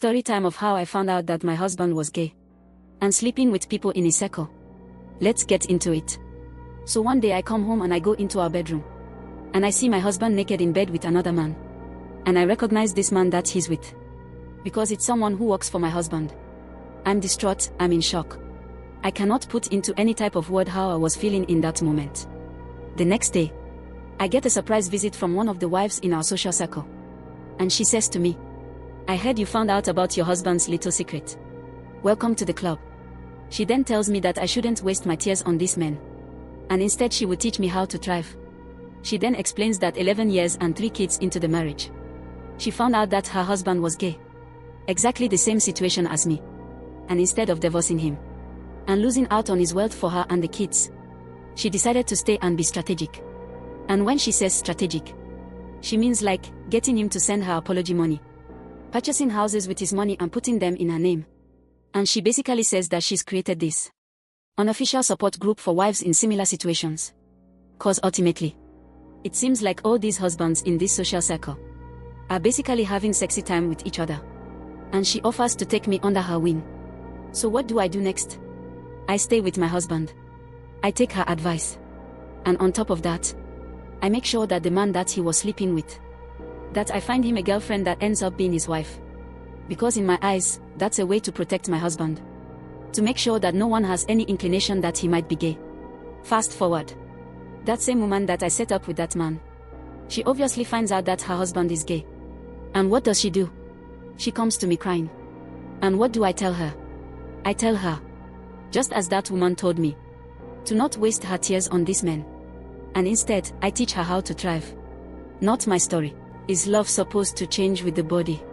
Story time of how I found out that my husband was gay and sleeping with people in his circle. Let's get into it. So one day I come home and I go into our bedroom. And I see my husband naked in bed with another man. And I recognize this man that he's with. Because it's someone who works for my husband. I'm distraught, I'm in shock. I cannot put into any type of word how I was feeling in that moment. The next day, I get a surprise visit from one of the wives in our social circle. And she says to me, "I heard you found out about your husband's little secret. Welcome to the club." She then tells me that I shouldn't waste my tears on this man. And instead she would teach me how to thrive. She then explains that 11 years and 3 kids into the marriage, she found out that her husband was gay. Exactly the same situation as me. And instead of divorcing him and losing out on his wealth for her and the kids, she decided to stay and be strategic. And when she says strategic, she means like getting him to send her apology money, purchasing houses with his money and putting them in her name. And she basically says that she's created this unofficial support group for wives in similar situations. Cause ultimately, it seems like all these husbands in this social circle are basically having sexy time with each other. And she offers to take me under her wing. So what do I do next? I stay with my husband. I take her advice. And on top of that, I make sure that the man that he was sleeping with, that I find him a girlfriend that ends up being his wife. Because in my eyes, that's a way to protect my husband. To make sure that no one has any inclination that he might be gay. Fast forward. That same woman that I set up with that man, she obviously finds out that her husband is gay. And what does she do? She comes to me crying. And what do I tell her? I tell her, just as that woman told me, to not waste her tears on this man. And instead, I teach her how to thrive. Not my story. Is love supposed to change with the body?